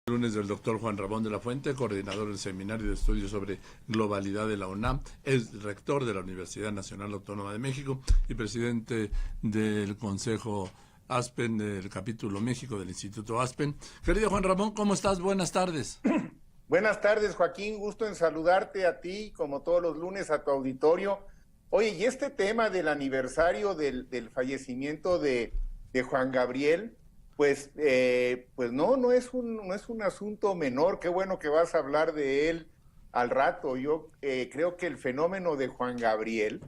Lunes del doctor Juan Ramón de la Fuente, coordinador del Seminario de Estudios sobre Globalidad de la UNAM, es rector de la Universidad Nacional Autónoma de México y presidente del Consejo Aspen, del capítulo México del Instituto Aspen. Querido Juan Ramón, ¿cómo estás? Buenas tardes. Buenas tardes, Joaquín, gusto en saludarte a ti, como todos los lunes, a tu auditorio. Oye, y este tema del aniversario del fallecimiento de Juan Gabriel, pues no es un asunto menor. Qué bueno que vas a hablar de él al rato. Yo creo que el fenómeno de Juan Gabriel,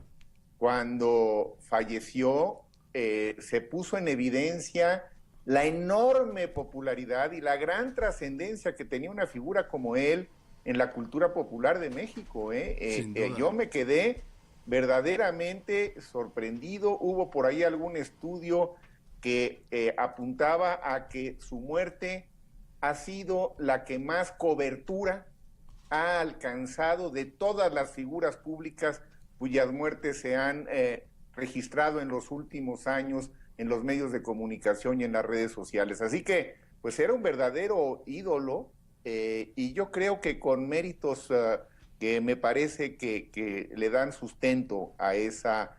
cuando falleció, se puso en evidencia la enorme popularidad y la gran trascendencia que tenía una figura como él en la cultura popular de México. Yo me quedé verdaderamente sorprendido. Hubo por ahí algún estudio que apuntaba a que su muerte ha sido la que más cobertura ha alcanzado de todas las figuras públicas cuyas muertes se han registrado en los últimos años en los medios de comunicación y en las redes sociales. Así que, pues era un verdadero ídolo, y yo creo que con méritos que me parece que le dan sustento a esa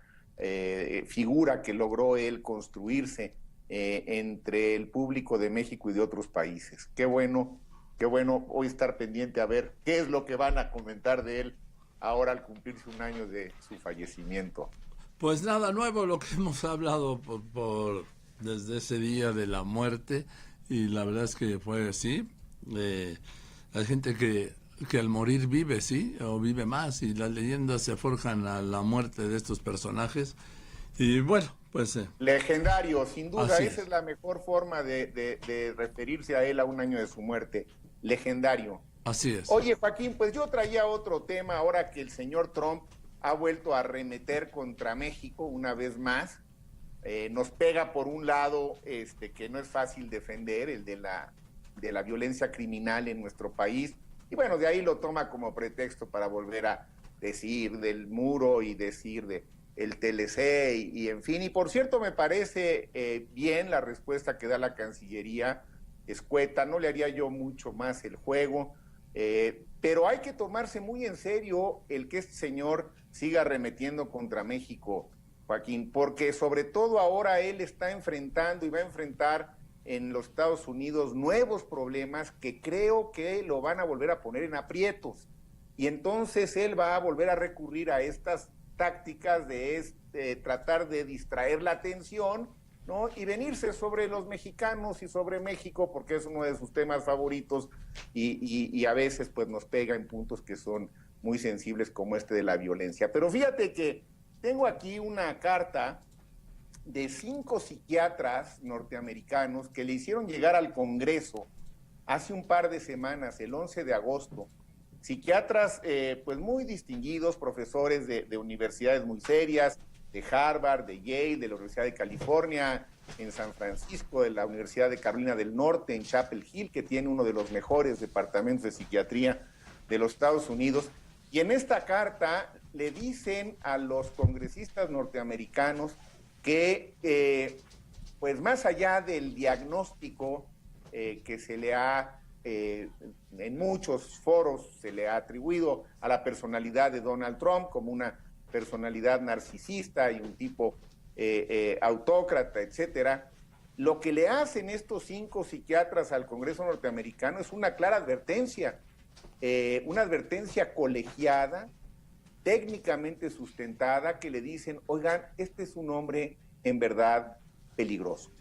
figura que logró él construirse entre el público de México y de otros países. Qué bueno hoy estar pendiente a ver qué es lo que van a comentar de él ahora al cumplirse un año de su fallecimiento. Pues nada nuevo, lo que hemos hablado desde ese día de la muerte, y la verdad es que fue así. Hay gente que al morir vive, sí, o vive más, y las leyendas se forjan a la muerte de estos personajes, y bueno, pues... legendario, sin duda, esa es la mejor forma de referirse a él a un año de su muerte, legendario. Así es. Oye, Joaquín, pues yo traía otro tema ahora que el señor Trump ha vuelto a arremeter contra México una vez más. Nos pega por un lado que no es fácil defender, el de la violencia criminal en nuestro país, y bueno, de ahí lo toma como pretexto para volver a decir del muro y decir de el TLC y en fin. Y por cierto, me parece bien la respuesta que da la Cancillería, escueta, no le haría yo mucho más el juego, pero hay que tomarse muy en serio el que este señor siga arremetiendo contra México, Joaquín, porque sobre todo ahora él está enfrentando y va a enfrentar en los Estados Unidos nuevos problemas que creo que lo van a volver a poner en aprietos, y entonces él va a volver a recurrir a estas tácticas de tratar de distraer la atención, ¿no? Y venirse sobre los mexicanos y sobre México, porque es uno de sus temas favoritos, y a veces pues nos pega en puntos que son muy sensibles, como este de la violencia. Pero fíjate que tengo aquí una carta de 5 psiquiatras norteamericanos que le hicieron llegar al Congreso hace un par de semanas, el 11 de agosto, psiquiatras pues muy distinguidos, profesores de universidades muy serias, de Harvard, de Yale, de la Universidad de California, en San Francisco, de la Universidad de Carolina del Norte, en Chapel Hill, que tiene uno de los mejores departamentos de psiquiatría de los Estados Unidos. Y en esta carta le dicen a los congresistas norteamericanos que, pues más allá del diagnóstico que se le ha, en muchos foros se le ha atribuido a la personalidad de Donald Trump como una personalidad narcisista y un tipo autócrata, etcétera, lo que le hacen estos 5 psiquiatras al Congreso norteamericano es una clara advertencia, una advertencia colegiada, técnicamente sustentada, que le dicen: oigan, este es un hombre en verdad peligroso.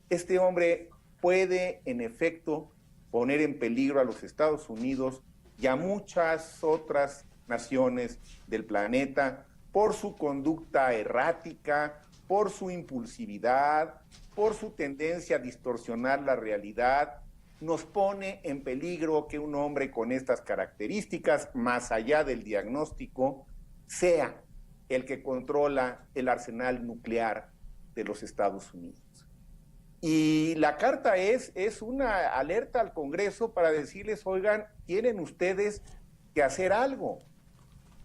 Este hombre puede, en efecto, poner en peligro a los Estados Unidos y a muchas otras naciones del planeta por su conducta errática, por su impulsividad, por su tendencia a distorsionar la realidad. Nos pone en peligro que un hombre con estas características, más allá del diagnóstico, sea el que controla el arsenal nuclear de los Estados Unidos. Y la carta es una alerta al Congreso para decirles: oigan, tienen ustedes que hacer algo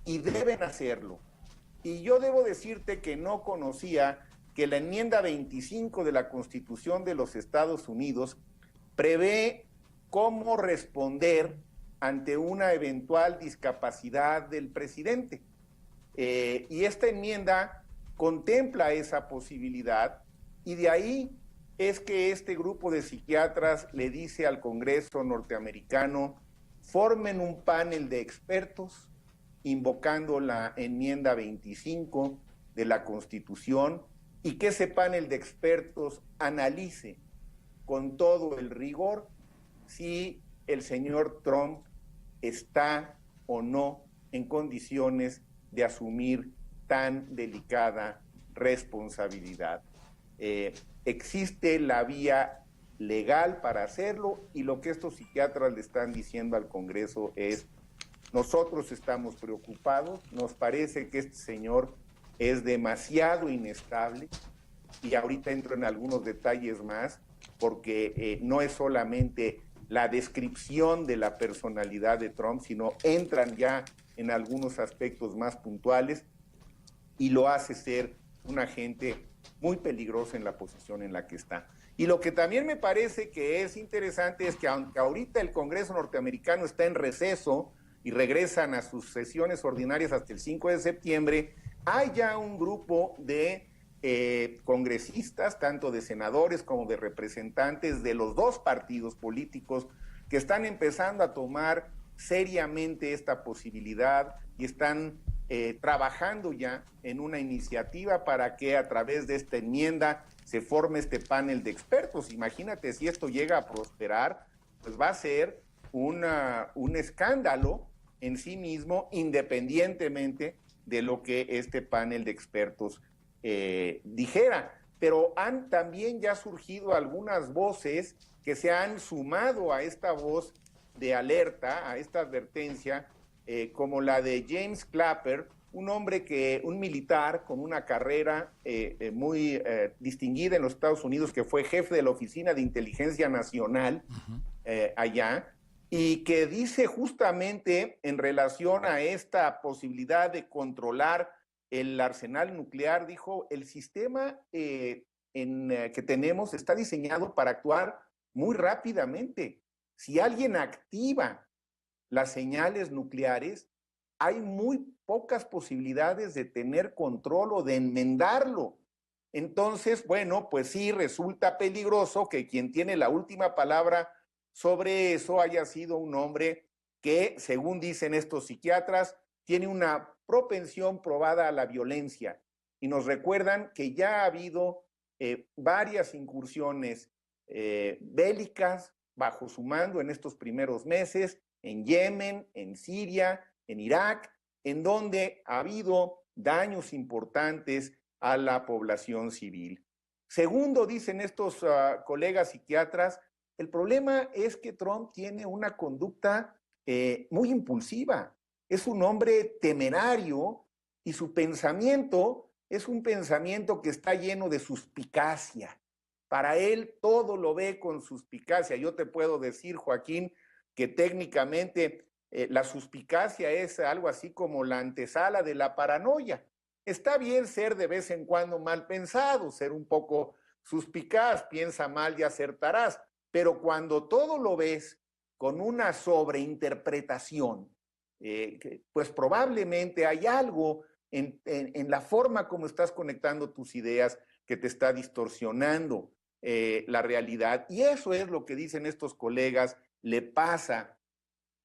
y deben hacerlo. Y yo debo decirte que no conocía que la enmienda 25 de la Constitución de los Estados Unidos prevé cómo responder ante una eventual discapacidad del presidente. Y esta enmienda contempla esa posibilidad, y de ahí es que este grupo de psiquiatras le dice al Congreso norteamericano: formen un panel de expertos invocando la enmienda 25 de la Constitución, y que ese panel de expertos analice con todo el rigor si el señor Trump está o no en condiciones de asumir tan delicada responsabilidad. Existe la vía legal para hacerlo, y lo que estos psiquiatras le están diciendo al Congreso es: nosotros estamos preocupados, nos parece que este señor es demasiado inestable, y ahorita entro en algunos detalles más, porque no es solamente la descripción de la personalidad de Trump, sino entran ya en algunos aspectos más puntuales, y lo hace ser un agente muy peligroso en la posición en la que está. Y lo que también me parece que es interesante es que, aunque ahorita el Congreso norteamericano está en receso y regresan a sus sesiones ordinarias hasta el 5 de septiembre, hay ya un grupo de congresistas, tanto de senadores como de representantes de los dos partidos políticos, que están empezando a tomar seriamente esta posibilidad y están trabajando ya en una iniciativa para que a través de esta enmienda se forme este panel de expertos. Imagínate, si esto llega a prosperar, pues va a ser un escándalo en sí mismo, independientemente de lo que este panel de expertos dijera. Pero han también ya surgido algunas voces que se han sumado a esta voz de alerta, a esta advertencia, como la de James Clapper, un militar con una carrera muy distinguida en los Estados Unidos, que fue jefe de la Oficina de Inteligencia Nacional allá, y que dice justamente en relación a esta posibilidad de controlar el arsenal nuclear, dijo: el sistema que tenemos está diseñado para actuar muy rápidamente. Si alguien activa las señales nucleares, hay muy pocas posibilidades de tener control o de enmendarlo. Entonces, bueno, pues sí, resulta peligroso que quien tiene la última palabra sobre eso haya sido un hombre que, según dicen estos psiquiatras, tiene una propensión probada a la violencia. Y nos recuerdan que ya ha habido varias incursiones bélicas bajo su mando en estos primeros meses, en Yemen, en Siria, en Irak, en donde ha habido daños importantes a la población civil. Segundo, dicen estos colegas psiquiatras, el problema es que Trump tiene una conducta muy impulsiva. Es un hombre temerario, y su pensamiento es un pensamiento que está lleno de suspicacia. Para él todo lo ve con suspicacia. Yo te puedo decir, Joaquín, que técnicamente la suspicacia es algo así como la antesala de la paranoia. Está bien ser de vez en cuando mal pensado, ser un poco suspicaz, piensa mal y acertarás, pero cuando todo lo ves con una sobreinterpretación, pues probablemente hay algo en la forma como estás conectando tus ideas que te está distorsionando la realidad. Y eso es lo que dicen estos colegas le pasa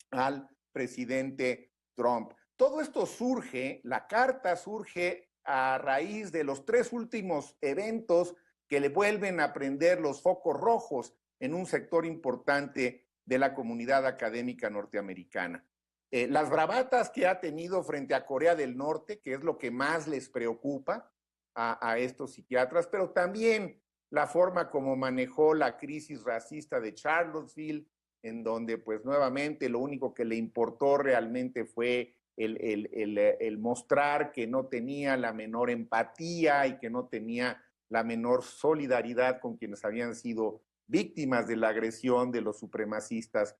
al presidente Trump. Todo esto surge, la carta surge a raíz de los 3 últimos eventos que le vuelven a prender los focos rojos en un sector importante de la comunidad académica norteamericana. Las bravatas que ha tenido frente a Corea del Norte, que es lo que más les preocupa a estos psiquiatras, pero también la forma como manejó la crisis racista de Charlottesville, en donde pues nuevamente lo único que le importó realmente fue el mostrar que no tenía la menor empatía y que no tenía la menor solidaridad con quienes habían sido víctimas de la agresión de los supremacistas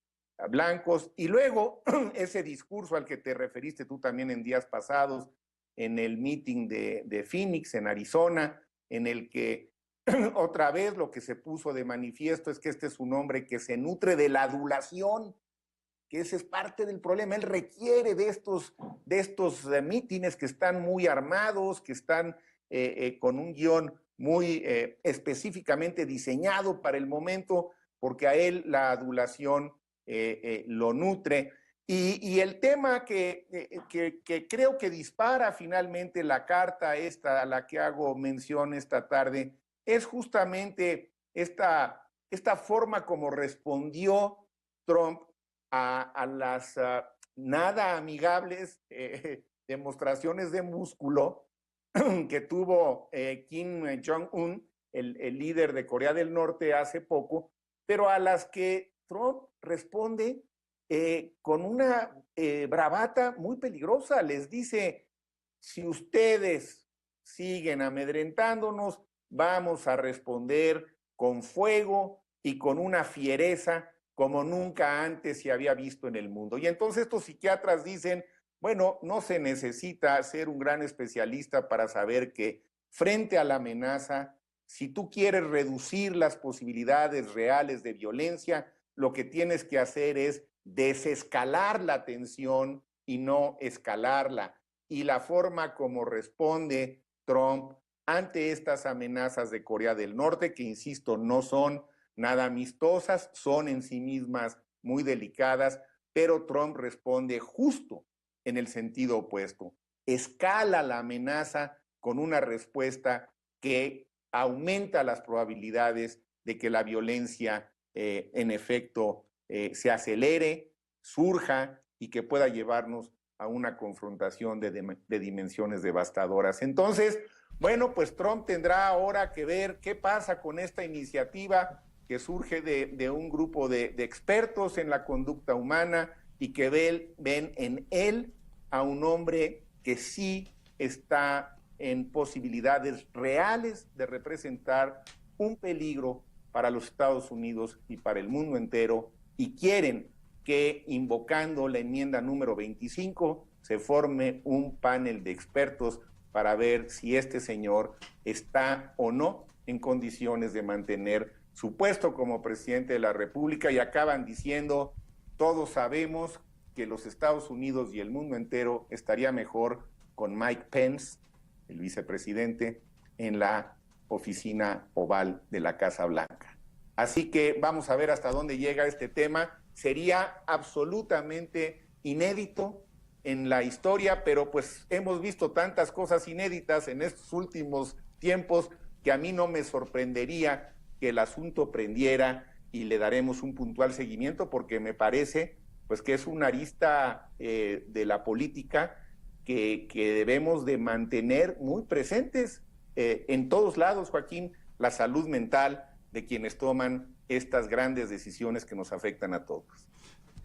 blancos. Y luego ese discurso al que te referiste tú también en días pasados, en el meeting de Phoenix, en Arizona, en el que Otra vez lo que se puso de manifiesto es que este es un hombre que se nutre de la adulación, que ese es parte del problema. Él requiere de estos mítines que están muy armados, que están con un guión muy específicamente diseñado para el momento, porque a él la adulación lo nutre. Y el tema que creo que dispara finalmente la carta esta a la que hago mención esta tarde es justamente esta forma como respondió Trump a las nada amigables demostraciones de músculo que tuvo Kim Jong-un, el líder de Corea del Norte, hace poco, pero a las que Trump responde con una bravata muy peligrosa. Les dice, si ustedes siguen amedrentándonos, vamos a responder con fuego y con una fiereza como nunca antes se había visto en el mundo. Y entonces estos psiquiatras dicen, bueno, no se necesita ser un gran especialista para saber que frente a la amenaza, si tú quieres reducir las posibilidades reales de violencia, lo que tienes que hacer es desescalar la tensión y no escalarla. Y la forma como responde Trump ante estas amenazas de Corea del Norte, que insisto, no son nada amistosas, son en sí mismas muy delicadas, pero Trump responde justo en el sentido opuesto. Escala la amenaza con una respuesta que aumenta las probabilidades de que la violencia en efecto se acelere, surja y que pueda llevarnos a una confrontación de dimensiones devastadoras. Entonces, bueno, pues Trump tendrá ahora que ver qué pasa con esta iniciativa que surge de un grupo de expertos en la conducta humana y que ven en él a un hombre que sí está en posibilidades reales de representar un peligro para los Estados Unidos y para el mundo entero, y quieren que, invocando la enmienda número 25, se forme un panel de expertos para ver si este señor está o no en condiciones de mantener su puesto como presidente de la República. Y acaban diciendo, todos sabemos que los Estados Unidos y el mundo entero estaría mejor con Mike Pence, el vicepresidente, en la oficina oval de la Casa Blanca. Así que vamos a ver hasta dónde llega este tema. Sería absolutamente inédito en la historia, pero pues hemos visto tantas cosas inéditas en estos últimos tiempos que a mí no me sorprendería que el asunto prendiera, y le daremos un puntual seguimiento porque me parece pues que es una arista de la política que debemos de mantener muy presentes en todos lados, Joaquín, la salud mental de quienes toman estas grandes decisiones que nos afectan a todos.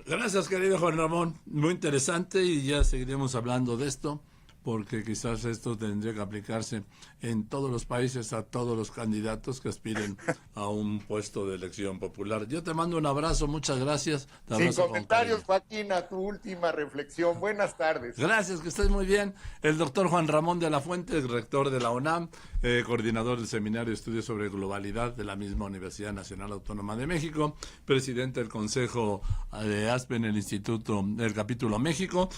Gracias, querido Juan Ramón. Muy interesante, y ya seguiremos hablando de esto, porque quizás esto tendría que aplicarse en todos los países a todos los candidatos que aspiren a un puesto de elección popular. Yo te mando un abrazo, muchas gracias. Sin comentarios, Joaquín, a tu última reflexión. Buenas tardes. Gracias, que estés muy bien. El doctor Juan Ramón de la Fuente, rector de la UNAM, coordinador del Seminario de Estudios sobre Globalidad de la misma Universidad Nacional Autónoma de México, presidente del Consejo de ASPE en el Instituto del Capítulo México.